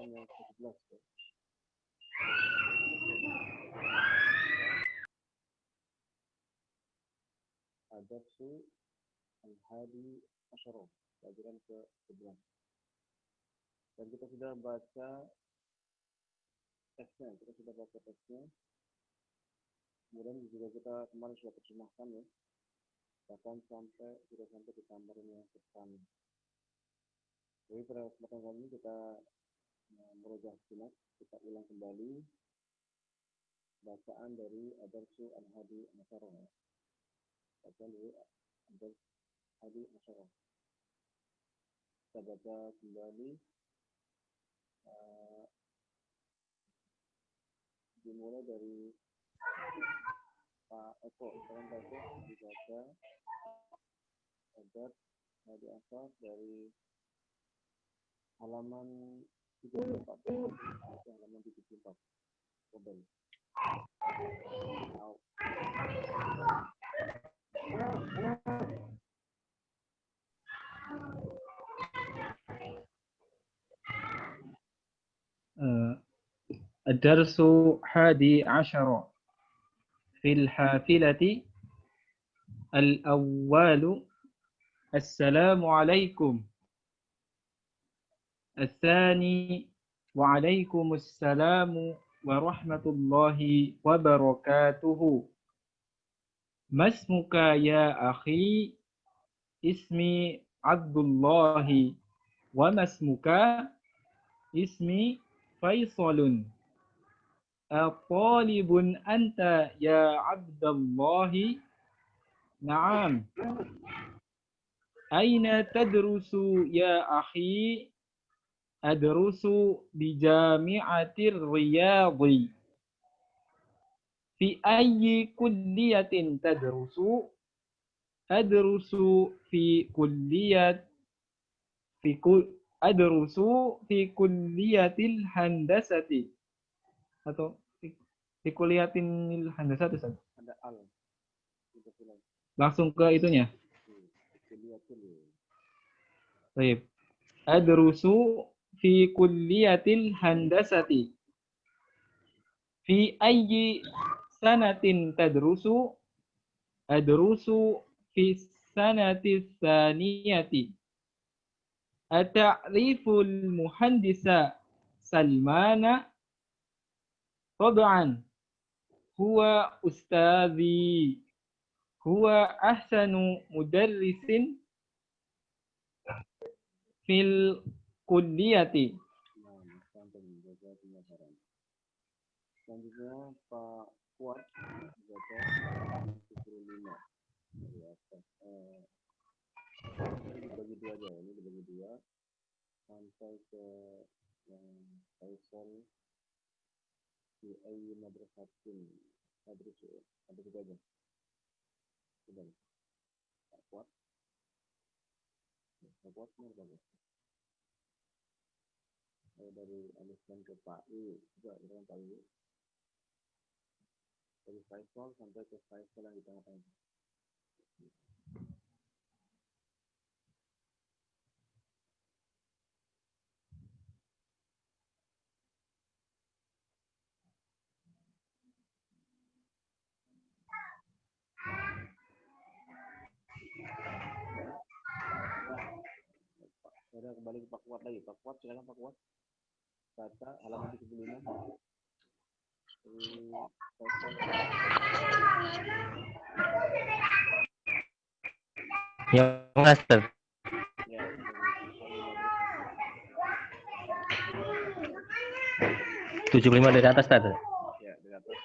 halaman yang ke-11 ya. Ad-Darsu Al-Hadi Asyara, pelajaran ke-11. Dan kita sudah baca teksnya. Kemudian juga kita kemarin sudah terjemahkan ya. Bahkan sudah sampai di tambahan yang pertama. Jadi pada kesempatan kali ini kita merujak simak, kita ulang kembali bacaan dari Ad-Darsu Al-Hadi Asyara. Bacaan dari Ad-Darsu Al-Hadi Asyara. Kita baca kembali dimulai dari Pak Eko. Sekarang Pak Eko dibaca Ad-Darsu Al-Hadi Asyara dari halaman 34. Halaman 34. Kembali. الدرس 11 في الحافلة. الأول السلام عليكم. الثاني وعليكم السلام ورحمة الله وبركاته. ما اسمك يا أخي؟ اسمي عبد الله. وما اسمك؟ اسمي فيصل. أطالب أنت يا عبد الله؟ نعم. أين تدرس يا أخي؟ أدرس بجامعة الرياض. في أي كلية تدرس؟ أدرس في كلية الهندسة. Atau di kuliahin handasah itu ada al. Langsung ke itunya. Baik. Adrusu fi kulliyatil handasati. Fi ayyi sanatin tadrusu? Adrusu fi sanati tsaniyati. Ata'riful muhandisa Salmana? Tab'an. Huwa ustadhi. Huwa ahsanu mudarrisin fil kulliyati. Selanjutnya Pak Kuat baca 75 dari atas. Ini dibagi dua aja, ini dibagi dua sampai ke yang Faisal di Ayi Madrasatin Madrusu. Ada juga aja. Sudah. Pak Kuat. Pak Kuat ini bagus. Dari Alisman ke Pak I juga dengan Pak I. Dari Faisal sampai ke Faisal yang di tengah-tengah. Saya kembali ke Pak Kuat lagi. Pak Kuat, silakan Pak Kuat. Baca halaman 75. Ya, Master. Ya, 75 dari atas tadi. Ya, dari atas.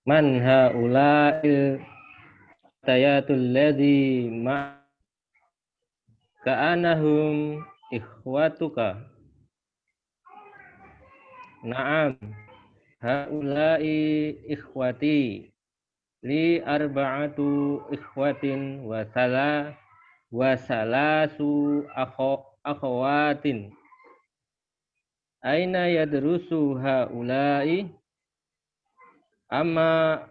Man haula'il tayatul ladzi ma ka'anahum ikhwatuka. Na'am. Haula'i ikhwati. Li arba'atu ikhwatin wa salasu akhawatin. Aina yadrusu haula'i? Amma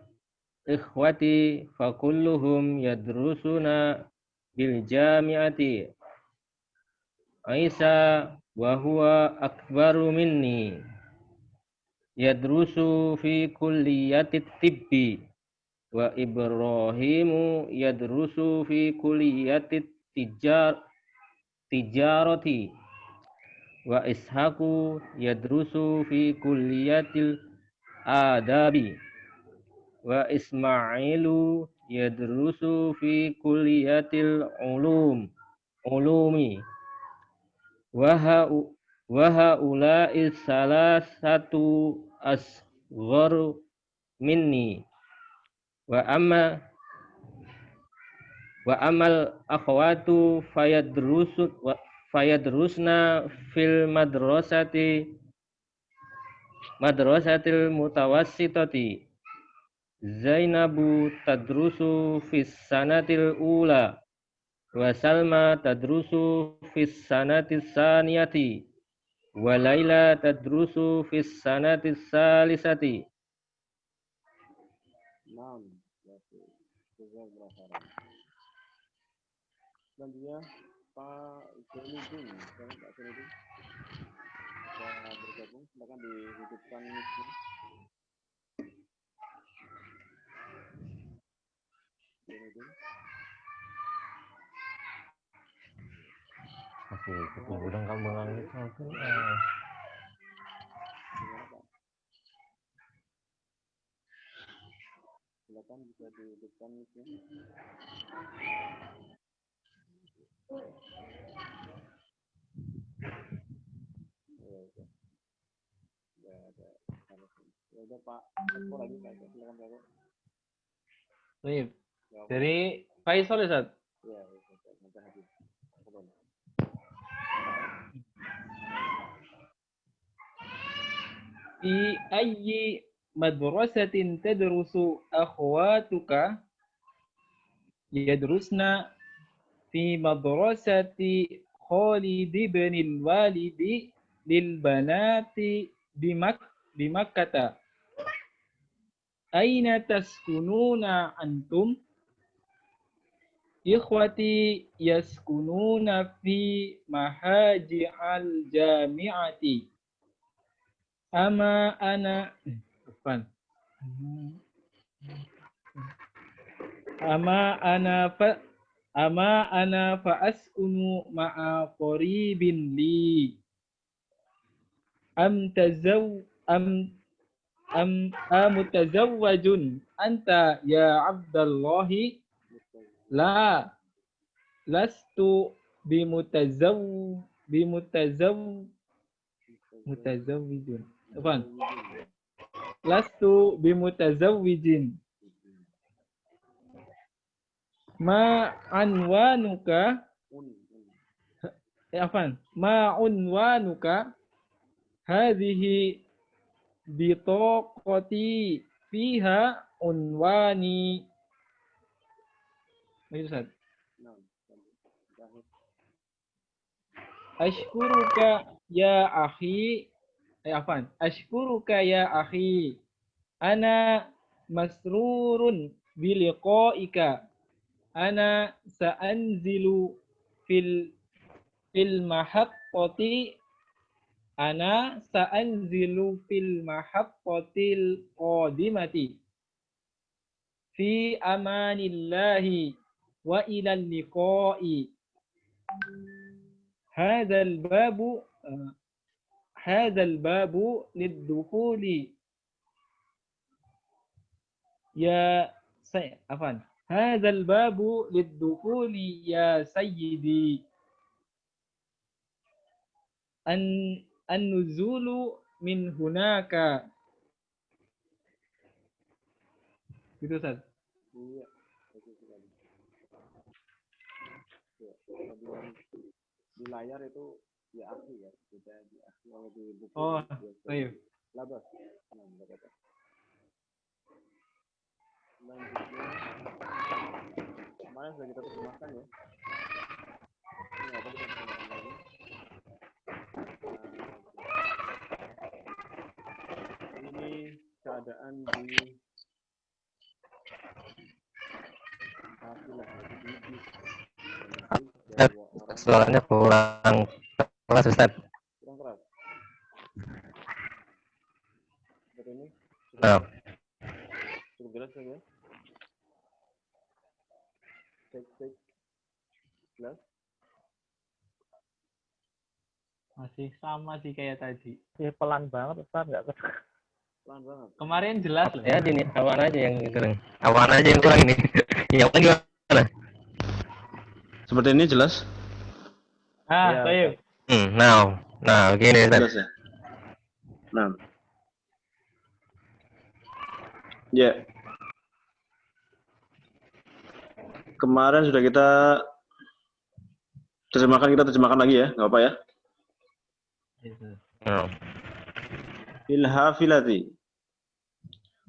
ikhwati fakulluhum yadrusuna bil jami'ati. Isa wa huwa akbaru minni. Yadrusu fi kulliyati tibbi. Wa Ibrahimu yadrusu fi kulliyati tijarati. Wa Ishaqu yadrusu fi kulliyatil adabi. Wa Ismailu yadrusu fi kulliyatil ulumi. Wa haula'i salasatu asgharu minni. Wa amal akhwatu fayadrusna fil madrasatil mutawassitati. Zainabu tadrusu fis sanatil ula wa Salma tadrusu fis sanatis saniyati wa Laila tadrusu fis sanatis salisati. Naam. Jazakallahu khairan. Selanjutnya Pak Zainuddin, sekarang Pak Zainuddin bisa bergabung, silakan dihidupkan mic-nya. Zainuddin. Masih ketemu kambangan itu. Gimana Pak? Silakan bisa dihidupkan mic-nya. Ya ada. Ya udah Pak, Eko lagi Pak, silakan Pak Eko. Baik. Ya, Pak. Dari Faisal Ustaz. Ya, nanti habis. Apa? Fi ayyi madrasatin tadrusu akhwatuka? Yadrusna fi madrasati Khalid ibn al-Walid lil banati bimakkata. Aina taskununa antum? Ikhwati yaskununa fi mahaji al-jami'ati. Ama ana Afan. Ama ana fa askunu ma'a qaribin li. Am mutazawwajun anta ya Abdallahi? La, lastu mutazawwijun. Apaan? Lastu bimutazawwijin. Ma anwanuka? Apaan? Ma unwanuka? Hadhihi bitaqati fiha unwani. Itu Ustaz. Ashkuruka ya akhi. Afan. Ashkuruka ya akhi. Ana masrurun biliqaika. Ana sa'anzilu fil mahaqqati. Ana sa'anzilu fil mahaqqatil qadimati. Fi amanillahi wa ilal liqa'i. هذا الباب للدخول يا عفوا هذا الباب للدخول يا سيدي. النزول من هناك. Gitu Ustaz. Iya. Di layar itu ya akhi ya, kita di akhi kalau di buku. Oh, iya. Labas. Nah, enggak apa-apa. Selanjutnya kemarin sudah kita terjemahkan ya. Ini apa kita terjemahkan lagi? Ini keadaan di hafilah itu di bis. Dan itu ada Ustaz, 2 orang suaranya kurang keras Ustaz. kurang keras. Seperti ini Nah, cukup jelas ya? Cek jelas. Masih sama sih kayak tadi. Ya, pelan banget Ustaz, nggak Pelan banget. Kemarin jelas loh. ya ini awan aja yang kurang. Awan aja yang kurang ini. Yang lain gimana? Seperti ini jelas? Iya, Baik. Nah, begini Ustaz. Jelas ya? Nah. Ya. Kemarin sudah kita terjemahkan lagi ya, nggak apa ya? Nah. Ilhafilati.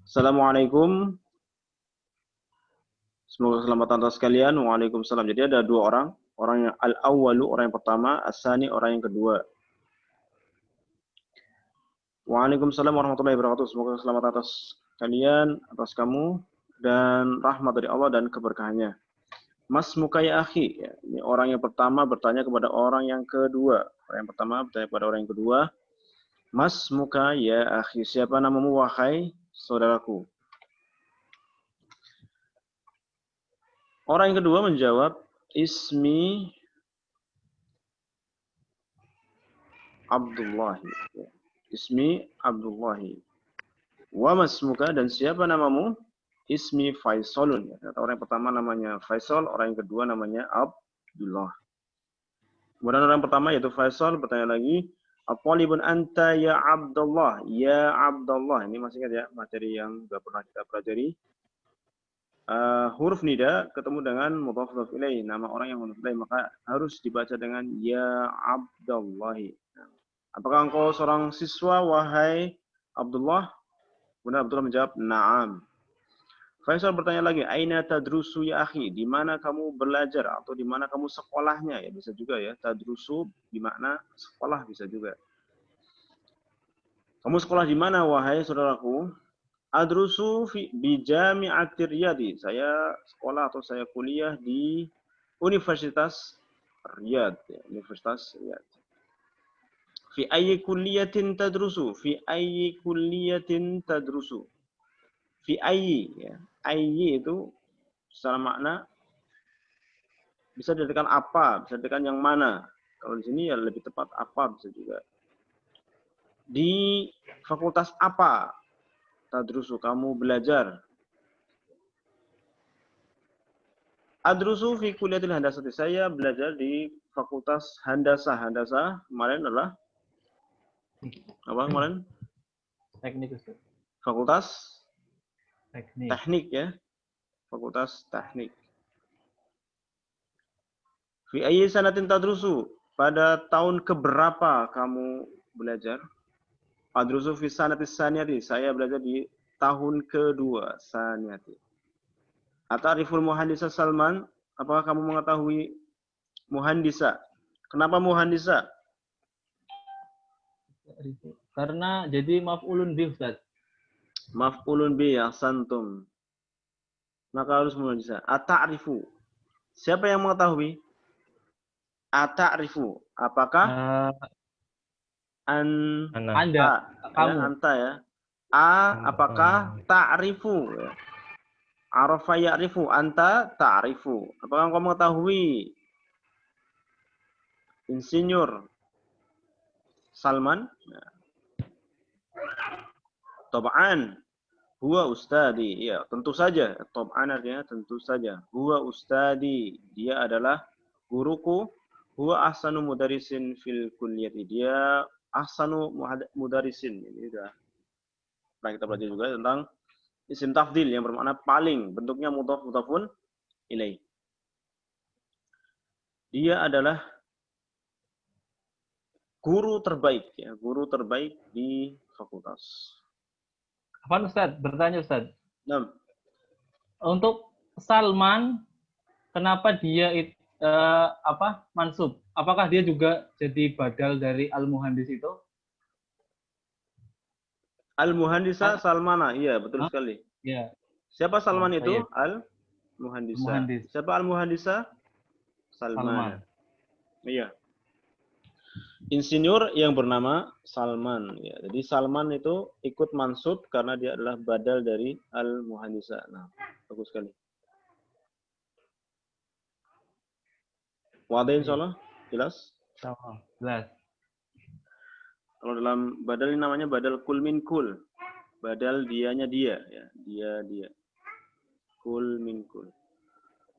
Assalamualaikum. Semoga selamat atas sekalian. Waalaikumsalam. Jadi ada 2 orang. Orang yang al-awwalu, orang yang pertama. As-sani, orang yang kedua. Waalaikumsalam warahmatullahi wabarakatuh. Semoga selamat atas kalian, atas kamu, dan rahmat dari Allah dan keberkahannya. Mas muka ya akhi. Ya, ini orang yang pertama bertanya kepada orang yang kedua. Orang yang pertama bertanya kepada orang yang kedua. Mas muka ya akhi. Siapa namamu wahai saudaraku? Orang yang kedua menjawab, Ismi Abdullahi. Ya. Ismi Abdullahi. Wa masmuka, dan siapa namamu? Ismi Faisalun. Ya. Orang yang pertama namanya Faisal, orang yang kedua namanya Abdullah. Kemudian orang pertama yaitu Faisal bertanya lagi, At-talibun anta ya Abdullah. Ya Abdullah. Ini masih ingat ya materi yang sudah pernah kita pelajari. Huruf nida ketemu dengan mudhaf ilaih, nama orang yang mudhaf ilaih, maka harus dibaca dengan ya Abdullahi. Apakah engkau seorang siswa wahai Abdullah? Kemudian Abdullah menjawab, na'am. Faisal bertanya lagi, aina tadrusu ya akhi? Di mana kamu belajar atau di mana kamu sekolahnya? Ya bisa juga ya, tadrusu di makna sekolah bisa juga. Kamu sekolah di mana wahai saudaraku? Adrusu bi Jami'atir Riyadi. Saya sekolah atau saya kuliah di Universitas Riyadh, ya, Universitas Riyadh. Fi ayyi kulliyatin tadrusu? Fi ayyi kulliyatin tadrusu? Fi ayyi, ya. Ayyi itu secara makna bisa diartikan apa, bisa diartikan yang mana. Kalau di sini ya lebih tepat apa bisa juga. Di fakultas apa? Tadrusu, kamu belajar. Adrusu fi kuliatil handasati. Saya belajar di fakultas handasah. Handasah kemarin adalah apa kemarin? Teknik Ustaz. Fakultas Teknik. teknik ya. Fakultas teknik. Fi ayyi sanatin tadrusu? Pada tahun keberapa kamu belajar? Adrusu fi sanatis saniyati. Saya belajar di tahun kedua saniyati. Atariful muhandisa Salman? Apakah kamu mengetahui muhandisa? Kenapa muhandisa? Karena jadi maf'ulun bih Ustaz. Maf'ulun bi, ahsantum. Maka harus muhandisa. Ata'rifu. Siapa yang mengetahui? Ata'rifu. Apakah? Anda, kamu. Ya, anta ya. Apakah ta'rifu? Ya. Arafa ya'rifu, anta ta'rifu. Apakah engkau mengetahui Insinyur Salman? Ya. Tab'an, huwa ustadi. Ya, tentu saja. Tab'an artinya tentu saja. Huwa ustadi. Dia adalah guruku. Huwa ahsanu mudarisin fil kulliyati. Dia ahsanu mudarisin. Ini sudah pernah kita pelajari juga tentang isim tafdil yang bermakna paling, bentuknya mudhaf mudhafun ilaih. Dia adalah guru terbaik ya, guru terbaik di fakultas. Apa Ustaz? Bertanya Ustaz. Nah, Untuk Salman, kenapa dia mansub? Apakah dia juga jadi badal dari al-muhandis itu? Al-Muhandisa Salmana, iya betul sekali. Iya. Siapa Salman itu? Iya. Muhandisa. Muhandis. Siapa al-muhandisa? Salman. Iya. Insinyur yang bernama Salman. Ya, jadi Salman itu ikut mansub karena dia adalah badal dari al-muhandisa. Nah, bagus sekali. Wadah insyaallah jelas. Sama. Jelas. Kalau dalam badal ini namanya badal kul min kul. Badal dianya dia ya, dia. Kul min kul.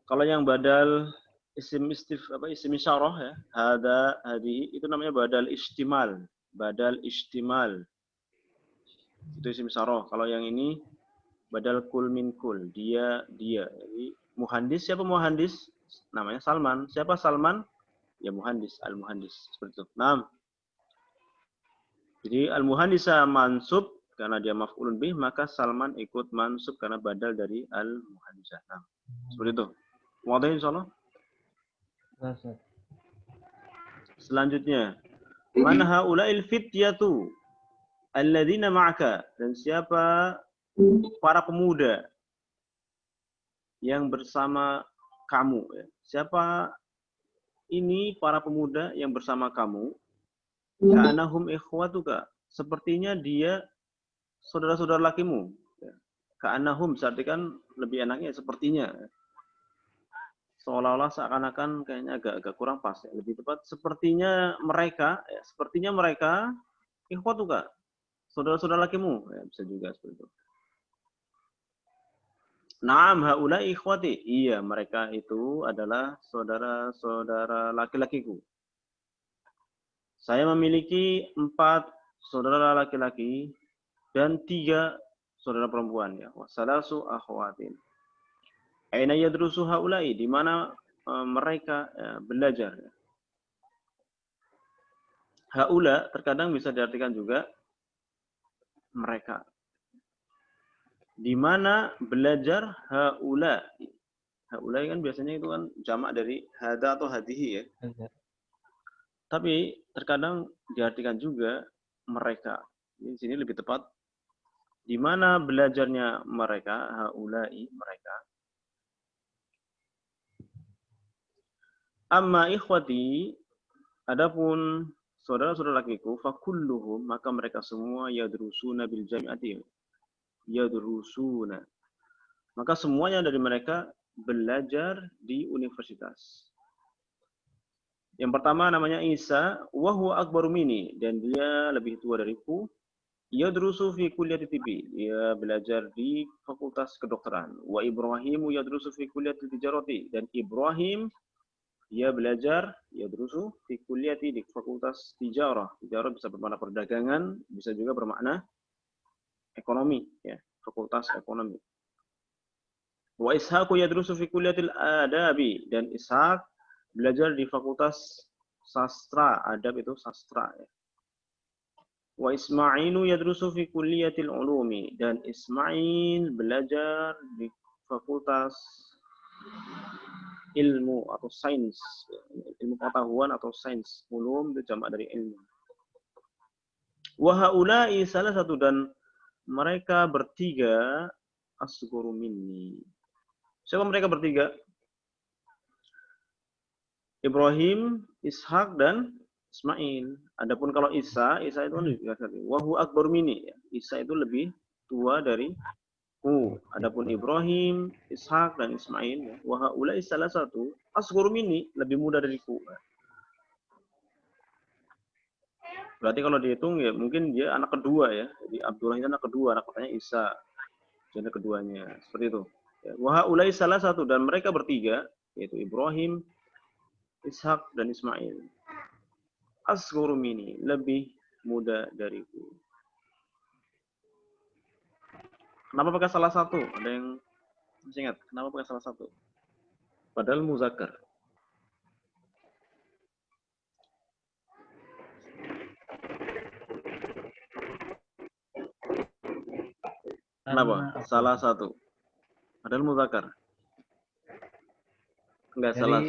Kalau yang badal isim isyarah ya, hada hadi itu namanya badal istimal. Badal istimal. Itu isim isyarah. Kalau yang ini badal kul min kul. Dia. Jadi muhandis, siapa muhandis? Namanya Salman. Siapa Salman? Ya muhandis, al-muhandis. Seperti itu. Nah, jadi al-muhandisa mansub karena dia maf'ulun bih, maka Salman ikut mansub karena badal dari al-muhandisa. Nah, seperti itu. Wadah insyaallah. Jelas. Selanjutnya, man haula'il fityatu alladzina ma'aka, dan siapa para pemuda yang bersama kamu ya. Siapa ini para pemuda yang bersama kamu? Ka'annahum ikhwatuka, sepertinya dia saudara-saudara lakimu. Ka'annahum berarti kan lebih enaknya sepertinya. Seolah-olah seakan-akan kayaknya agak kurang pas ya. Lebih tepat sepertinya mereka ikhwatuka, saudara-saudara lakimu ya, bisa juga seperti itu. Naam haula ikhwati, iya mereka itu adalah saudara-saudara laki-lakiku. Saya memiliki 4 saudara laki-laki dan 3 saudara perempuan ya. Wasalasu akhwatin. Aina yadrusu haula'i, di mana mereka belajar. Haula terkadang bisa diartikan juga mereka. Di mana belajar haula. Haula kan biasanya itu kan jamak dari hada atau hadihi ya. Tapi terkadang diartikan juga mereka. Di sini lebih tepat di mana belajarnya mereka, haula'i mereka. Amma ikhwati, adapun saudara-saudara lakiku, fakulluhum, maka mereka semua yadrusuna bil jami'ati. Yadrusuna. Maka semuanya dari mereka belajar di universitas. Yang pertama namanya Isa, wa huwa akbaru minni, dan dia lebih tua dariku. Yadrusu fi kulliyati tibbi, dia belajar di fakultas kedokteran. Wa Ibrahimu yadrusu fi kulliyati tijarati, dan Ibrahim dia belajar yadrusu fi kulliyati di fakultas tijarah. Tijarah bisa bermakna perdagangan, bisa juga bermakna ekonomi ya, fakultas ekonomi. Wa Ishaqu yadrusu fi kulliyatil adabi, dan Ishaq belajar di fakultas sastra, adab itu sastra ya. Wa Ismailu yadrusu fi kulliyatil ulumi, dan Ismail belajar di fakultas ilmu atau sains, ilmu pengetahuan atau sains, ulum itu jamak dari ilmu. Wa haula'i salah satu, dan mereka bertiga asghuru minni. Siapa mereka bertiga? Ibrahim, Ishak, dan Ismail. Adapun kalau Isa itu kan dikatakan wa huwa akbaru minni. Isa itu lebih tua dari ku. Adapun Ibrahim, Ishak, dan Ismail, wa haula'i salah satu asghuru minni, lebih muda dariku. Berarti kalau dihitung ya mungkin dia anak kedua ya. Jadi Abdullah itu anak kedua, anak pertama Isa. Jadi keduanya. Seperti itu. Wa haula'i salah satu, dan mereka bertiga yaitu Ibrahim, Ishak, dan Ismail. Asghuru minni, lebih muda dariku. Kenapa pakai salah satu? Ada yang masih ingat? Kenapa pakai salah satu? Padahal muzakkar. Kenapa? Salah satu. Padahal muzakkar. Enggak salah.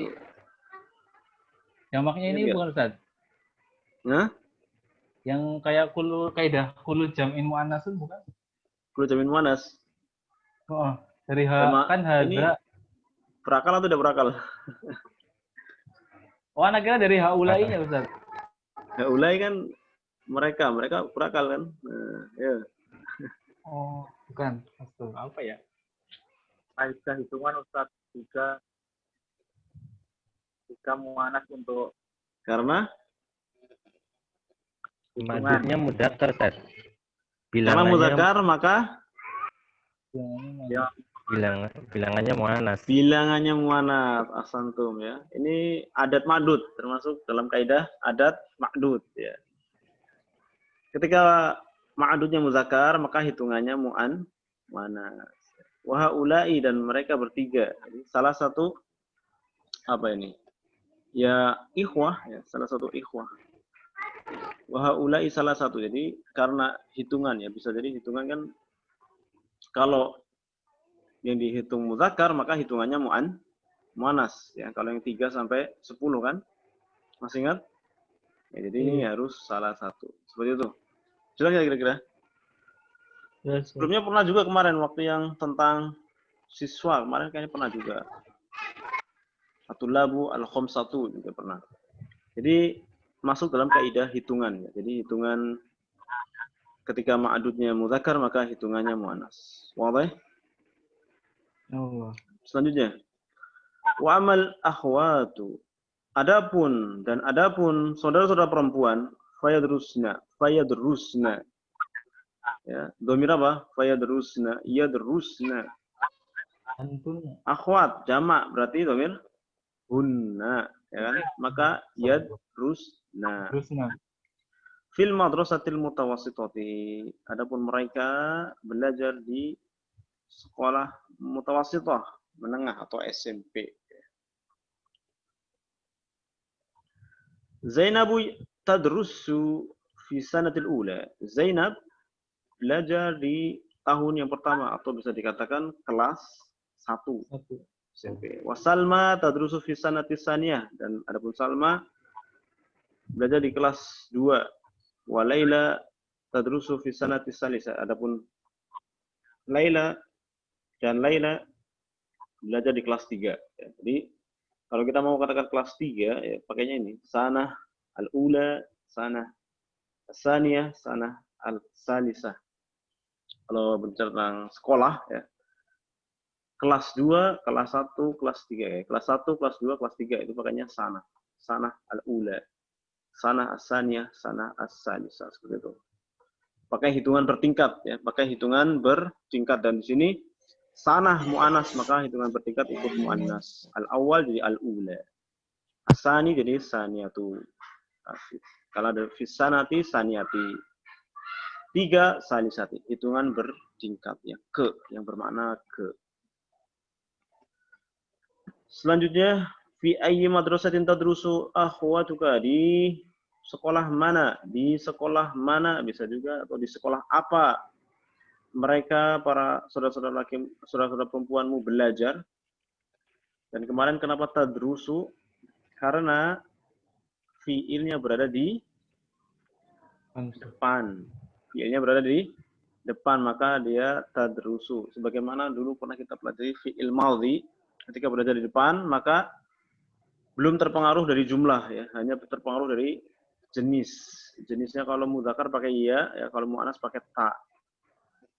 Yang maknya ini bukan Ustaz. Hah? Yang kayak kaidah kulu jam'in muannasun bukan? Kulu jam'in muannas. Oh, dari kan hada Berakal atau tidak berakal? Oh, anak kira dari haulainya Ustaz. Haulai kan mereka berakal kan. Nah, ya. Oh, bukan. Astaga. Apa ya? Kaidah hitungan Ustaz jika muannas untuk Karena hitungan. Madudnya mudzakkar, Ustaz. karena muzakkar maka Ya, bilangannya muannas. bilangannya muannats. Ahsantum ya. Ini adat ma'dud termasuk dalam kaidah adat ma'dud ya. Ketika ma'dudnya muzakkar maka hitungannya muannas. Wa haula'i dan mereka bertiga. Jadi, salah satu apa ini? Ya ikhwah ya, salah satu ikhwah. Wa haula'i salah satu. Jadi karena hitungan ya, bisa jadi hitungan kan kalau yang dihitung muzakkar maka hitungannya muannas ya. Kalau yang 3 sampai 10 kan? Masih ingat? Ya, jadi ini harus salah satu. Seperti itu. Jelas ya kira-kira? Yes, Sebelumnya pernah juga kemarin waktu yang tentang siswa, kemarin kayaknya pernah juga. Atulabu al-khamsatu juga pernah. Jadi masuk dalam kaidah hitungan ya. Jadi hitungan ketika ma'dudnya muzakkar maka hitungannya muannas. Wadah? Allah. Selanjutnya, wa amal akhwatu. Adapun saudara-saudara perempuan, fayadrusna. Ya, dhamir apa? Fayadrusna, yadrusna. Antum. Akhwat jamak berarti dhamir hunna, ya kan? Maka yadrusna. Terusnya. Fil madrasatil mutawassithati. Adapun mereka belajar di sekolah mutawassithah, menengah atau SMP. Zainabu tadrusu fi sanatil ula. Zainab belajar di tahun yang pertama atau bisa dikatakan kelas 1 SMP. Wa Salma tadrusu fi sanatis saniyah, dan adapun Salma belajar di kelas 2. Wa Laila tadrusu fi sanatis salisa. Adapun Laila belajar di kelas 3. Ya, jadi kalau kita mau katakan kelas 3 ya pakainya ini sanah al-ula, sanah as-saniyah, sanah al-salisah. Kalau bicara tentang sekolah ya. Kelas 2, kelas 1, kelas 3 ya. Kelas 1, kelas 2, kelas 3 itu pakainya sanah. Sanah al-ula, sanah as-saniyah, sanah as-salisah, seperti itu. Pakai hitungan bertingkat ya, pakai hitungan bertingkat, dan di sini sanah muannas maka hitungan bertingkat ikut muannas. Al-awwal jadi al-ula. As-sani jadi saniyatu. Kalau ada fisanati saniyati. 3 salisati. Hitungan bertingkat ya, ke yang bermakna ke. Selanjutnya fi ayyi madrasatin tadrusu akhwatuka, di sekolah mana? Di sekolah mana bisa juga, atau di sekolah apa mereka para saudara-saudara laki, saudara-saudara perempuanmu belajar. Dan kemarin kenapa tadrusu? Karena fiilnya berada di depan. Fiilnya berada di depan, maka dia tadrusu. Sebagaimana dulu pernah kita pelajari fiil madhi, ketika berada di depan maka belum terpengaruh dari jumlah ya, hanya terpengaruh dari jenis. Jenisnya kalau mudzakkar pakai iya, ya kalau muannas pakai ta.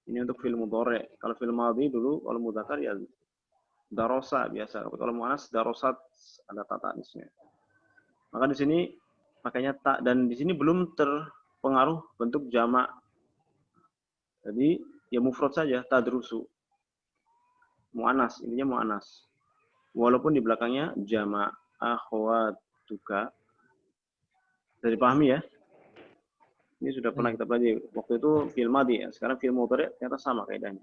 Ini untuk fi'il mudhari'. Kalau fi'il madhi dulu kalau mudzakkar ya darosa biasa. Kalau muannas darosat, ada ta tanisnya. Maka di sini makanya ta, dan di sini belum terpengaruh bentuk jamak. Jadi ya mufrad saja, tadrusu. Muannas, intinya muannas. Walaupun di belakangnya jamak akhwatuka. Bisa dipahami ya? Ini sudah pernah kita pelajari. Waktu itu fi'il madhi ya. Sekarang fi'il mudhari' ternyata sama kaidahnya.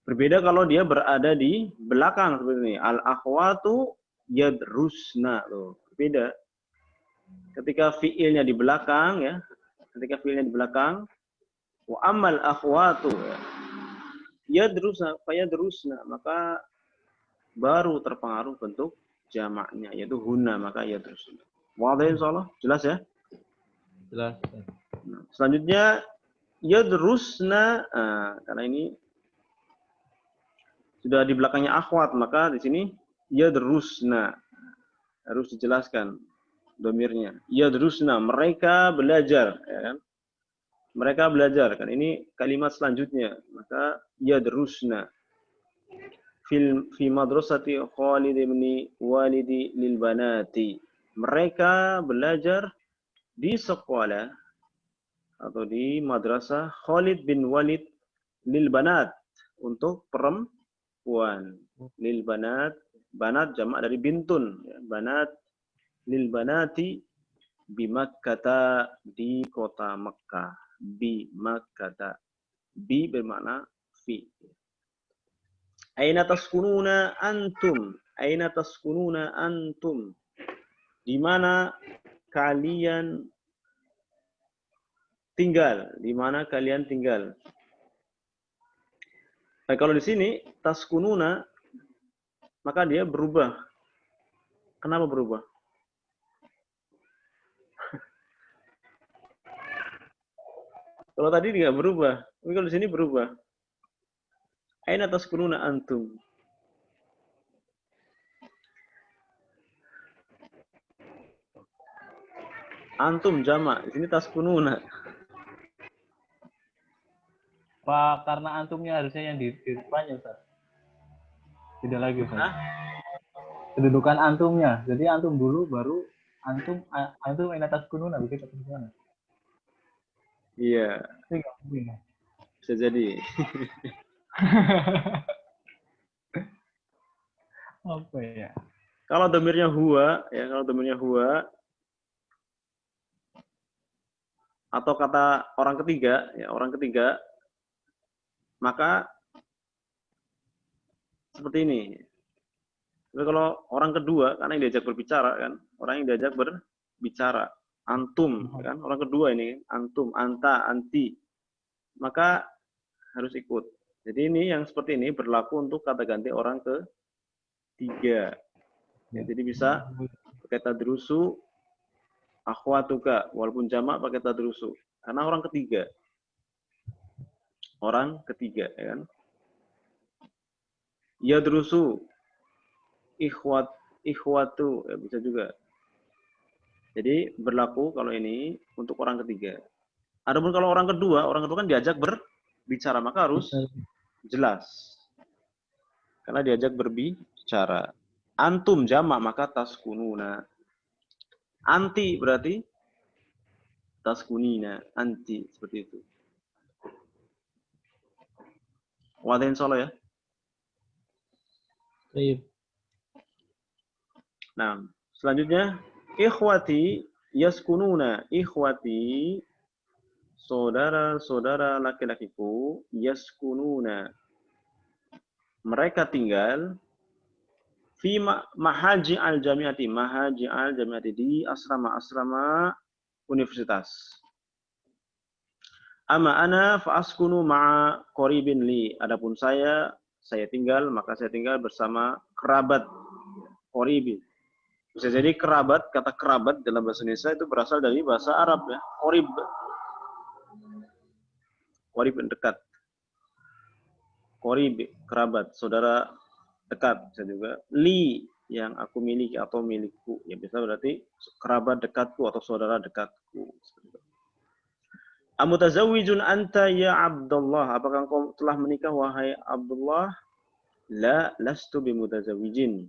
Berbeda kalau dia berada di belakang seperti ini. Al-akhwatu yadrusna. Loh, berbeda. Ketika fi'ilnya di belakang ya. Ketika fi'ilnya di belakang. Wa amal akhwatu ya. Yadrusna, fayadrusna. Maka baru terpengaruh bentuk jamaknya, yaitu hunna, maka yadrusna. Wadah insyaallah? Jelas ya? Jelas. Nah, selanjutnya yadrusna, karena ini sudah di belakangnya akhwat, maka di sini yadrusna. Harus dijelaskan domirnya. Yadrusna, mereka belajar. Ya kan? Mereka belajar. Kan ini kalimat selanjutnya. Maka yadrusna. Fi madrasati Khalid bin Walidi lil banati. Mereka belajar di sekolah atau di madrasah Khalid bin Walid lil banat untuk perempuan. Lil banat, banat jamak dari bintun, ya. Banat lil banati bi Makkah, di kota Makkah. Bi Makkah. Bi bermakna fi. Aina taskununa antum? Aina taskununa antum? Di mana kalian tinggal? Di mana kalian tinggal? Nah, kalau di sini taskununa, maka dia berubah. Kenapa berubah? Kalau tadi tidak berubah, tapi kalau di sini berubah. Aina taskununa antum? Antum jamak, di sini taskununa. Pak, karena antumnya harusnya yang di depannya, Ustaz. Tidak lagi, Ustaz. Hah? Kedudukan antumnya. Jadi antum dulu, baru antum aina taskununa, begitu gimana? Iya, Itu nggak mungkin. bisa jadi. Apa ya? Kalau domirnya huwa, ya kalau domirnya huwa atau kata orang ketiga, ya orang ketiga, maka seperti ini. Tapi kalau orang kedua, karena yang diajak berbicara kan, orang yang diajak berbicara, antum, kan orang kedua ini, antum, anta, anti, maka harus ikut. Jadi ini yang seperti ini berlaku untuk kata ganti orang ketiga. Ya, jadi bisa pakai tadrusu, akhwatuka, walaupun jamak pakai tadrusu, karena orang ketiga. Orang ketiga, ya kan? Yadrusu, ikhwatu, ya bisa juga. Jadi berlaku kalau ini untuk orang ketiga. Adapun kalau orang kedua kan diajak berbicara, maka harus jelas. Karena diajak berbicara. Antum jamak maka taskununa. Anti berarti taskunina, anti, seperti itu. Wadah insyaallah ya. Baik. Nah, selanjutnya ikhwati yaskununa. Ikhwati, saudara-saudara laki-lakiku, yaskununa. Mereka tinggal fi mahaji al-jamiati. Mahaji al-jamiati, di asrama-asrama universitas. Ama ana fa'askunu ma'a qaribin li. Adapun saya tinggal, maka saya tinggal bersama kerabat qaribin. Bisa jadi kerabat, kata kerabat dalam bahasa Indonesia itu berasal dari bahasa Arab ya. Qarib. Qarib dekat. Qarib kerabat, saudara dekat, bisa juga. Li, yang aku miliki atau milikku. Ya bisa berarti kerabat dekatku atau saudara dekatku. Amutazawwijun anta ya Abdullah? Apakah engkau telah menikah wahai Abdullah? La, lastu bimutazawwijin.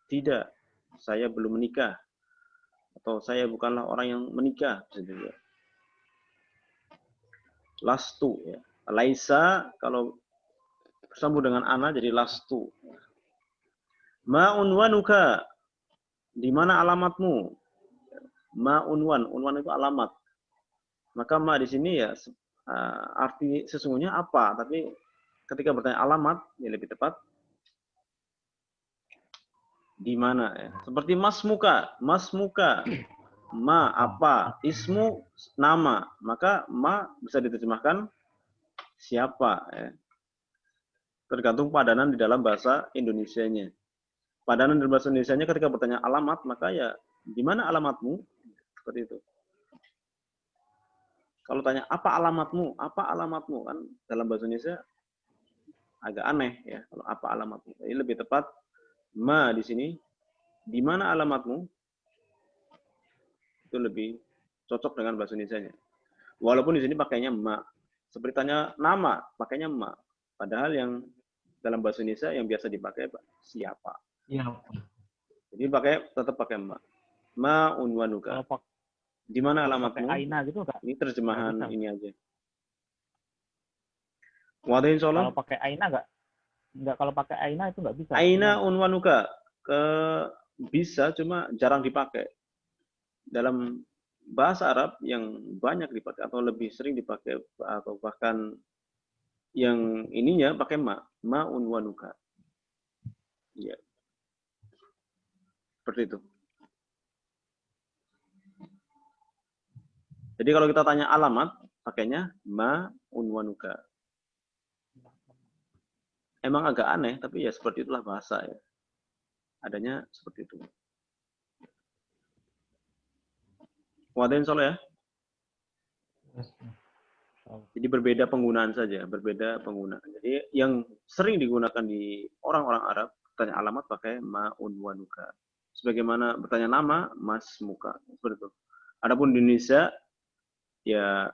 Tidak, saya belum menikah. Atau saya bukanlah orang yang menikah, bisa juga. Lastu ya. Laisa kalau bersambung dengan ana jadi lastu. Ma unwanuka? Di mana alamatmu? Ma unwan itu alamat. Maka ma di sini ya arti sesungguhnya apa, tapi ketika bertanya alamat ya lebih tepat di mana ya. Seperti masmuka, ma apa, ismu nama, maka ma bisa diterjemahkan siapa ya. Tergantung padanan di dalam bahasa Indonesianya. Padanan dalam bahasa Indonesianya ketika bertanya alamat, maka ya di mana alamatmu? Seperti itu. Kalau tanya apa alamatmu? Apa alamatmu? Kan dalam bahasa Indonesia agak aneh ya kalau apa alamatmu. Jadi lebih tepat Ma di sini, di mana alamatmu? Itu lebih cocok dengan bahasa Indonesianya. Walaupun di sini pakainya ma. Seperti tanya nama, pakainya ma. Padahal yang dalam bahasa Indonesia yang biasa dipakai siapa. Iya. Jadi tetap pakai ma. Ma unwanuka. Kalau Di mana kalau pakai alamatmu? aina gitu enggak? Ini terjemahan Nggak bisa. ini aja. Wadain Kalau sholat. pakai aina enggak kalau pakai aina itu enggak bisa. Aina Cuma unwanuka. Bisa, cuma jarang dipakai. Dalam bahasa Arab yang banyak dipakai atau lebih sering dipakai atau bahkan yang ininya pakai ma unwanuka. Iya, seperti itu. Jadi kalau kita tanya alamat, pakainya ma unwanuka. Emang agak aneh, tapi ya seperti itulah bahasa ya. Adanya seperti itu. Wadain sholat ya. Jadi berbeda penggunaan saja, berbeda penggunaan. Jadi yang sering digunakan di orang-orang Arab, bertanya alamat pakai ma'un wanuka. Sebagaimana bertanya nama, mas muka. Seperti itu. Adapun di Indonesia, ya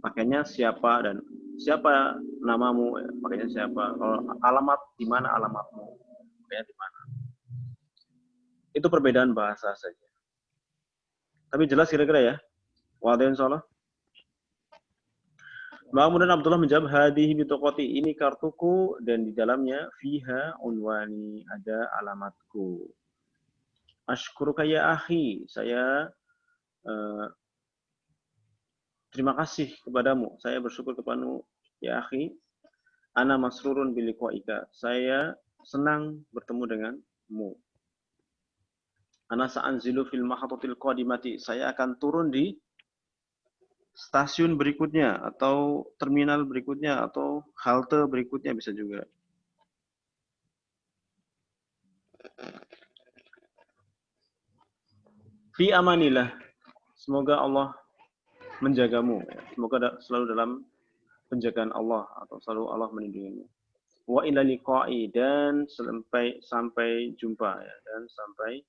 pakainya siapa dan siapa namamu, pakainya siapa. Kalau alamat, di mana alamatmu, pakainya di mana. Itu perbedaan bahasa saja. Tapi jelas kira-kira ya. Wadain sholat. Kemudian Abdullah menjawab, hadihi bitokoti, ini kartuku dan di dalamnya fiha unwani, ada alamatku. Ashkuruka ya akhi, saya terima kasih kepadamu, saya bersyukur kepadamu ya akhi. Ana masrurun biliqaika, saya senang bertemu denganmu. Ana sa'anzilu fil mahatatil qadimati, saya akan turun di stasiun berikutnya atau terminal berikutnya atau halte berikutnya bisa juga. Fi amanillah. Semoga Allah menjagamu. Semoga selalu dalam penjagaan Allah atau selalu Allah melindungimu. Wa ila liqa'i, dan sampai jumpa ya, dan sampai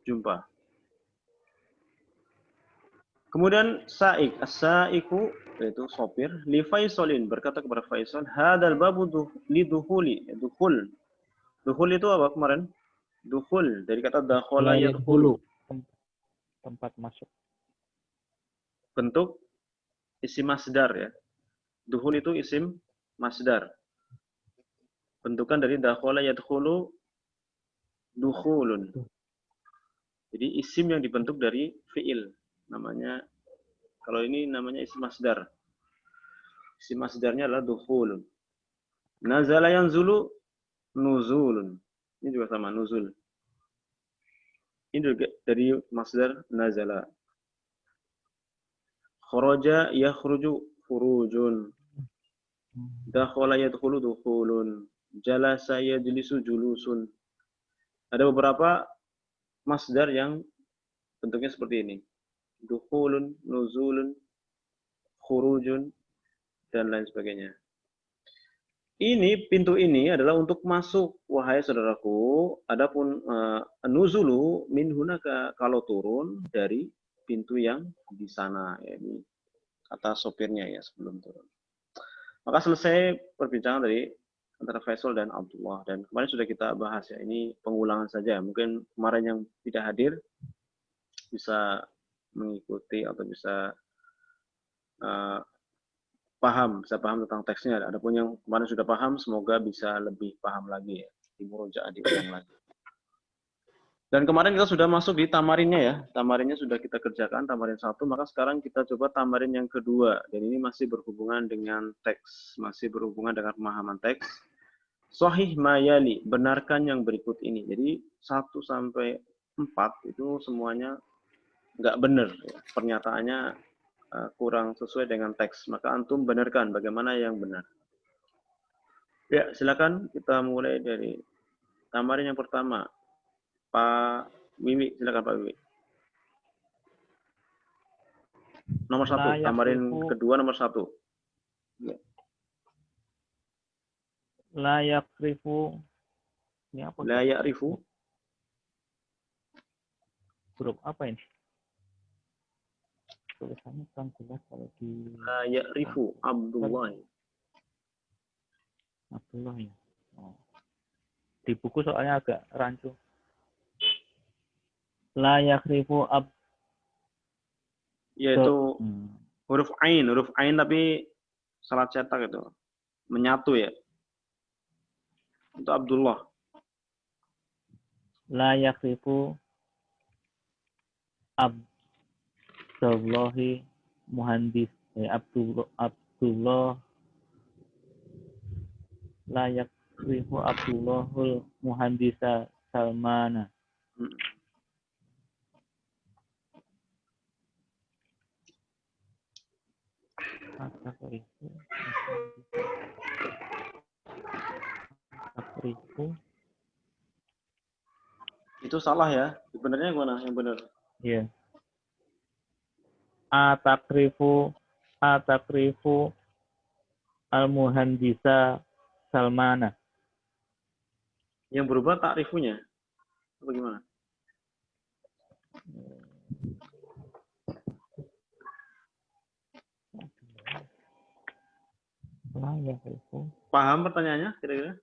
jumpa. Kemudian Sa'ik, as-sa'iku yaitu sopir, li Faisalin berkata kepada Faisal, hadal babu li dukhuli, dukhul. Dukhul itu apa kemarin? Dukhul dari kata dakhala yadkhulu. tempat masuk. Bentuk isim masdar ya. Dukhul itu isim masdar. Bentukan dari dakhala yadkhulu dukhulun. Jadi isim yang dibentuk dari fi'il. Namanya, kalau ini namanya isim masdar. Isim masdarnya adalah dukhulun. Nazala yanzulu nuzulun. Ini juga sama, nuzul. Ini juga dari masdar nazala. Kharaja yakhruju khurujun. Dakhala yadkhulu dukhulun. Jalasa yajlisu julusun. Ada beberapa masdar yang bentuknya seperti ini. Dukhulun, nuzulun, khurujun, dan lain sebagainya. Ini, pintu ini adalah untuk masuk, wahai saudaraku. Adapun nuzulu min hunaka, kalau turun dari pintu yang di sana. Ya, ini kata sopirnya ya sebelum turun. Maka selesai perbincangan dari antara Faisal dan Abdullah. Dan kemarin sudah kita bahas ya, ini pengulangan saja. Mungkin kemarin yang tidak hadir bisa mengikuti atau bisa bisa paham tentang teksnya. Adapun yang kemarin sudah paham, semoga bisa lebih paham lagi ya. Di murojaah diulang lagi. Dan kemarin kita sudah masuk di tamarinnya ya. Tamarinnya sudah kita kerjakan, tamarin 1. Maka sekarang kita coba tamarin yang kedua. Dan ini masih berhubungan dengan teks. Masih berhubungan dengan pemahaman teks. Sahih mayali, benarkan yang berikut ini. Jadi 1 sampai 4 itu semuanya nggak benar. Ya. Pernyataannya kurang sesuai dengan teks. Maka antum benarkan bagaimana yang benar. Ya, silakan kita mulai dari tamarin yang pertama. Pak Wiwi, silakan Pak Wiwi. Nomor 1, tamarin kedua nomor 1. Ya. La yakrifu Ini apa? La ya'rifu. Huruf apa ini? Tulisannya kurang jelas kalau di La ya'rifu Abdullah. Abdullah ya. Oh. Di buku soalnya agak rancu. La yakrifu Yaitu huruf ain tapi salah cetak itu. Menyatu ya. Itu Abdullah. La yakrifu Abdullahi muhandis. Abdullah la yakrifu Abdullahul muhandisa Salmana. Takrifu. Itu salah ya. Sebenarnya yang mana? Yang benar. Iya. Atakrifu al-muhandisa Salmana. Yang berubah takrifunya. Apa gimana? La yakrifu. Paham pertanyaannya kira-kira?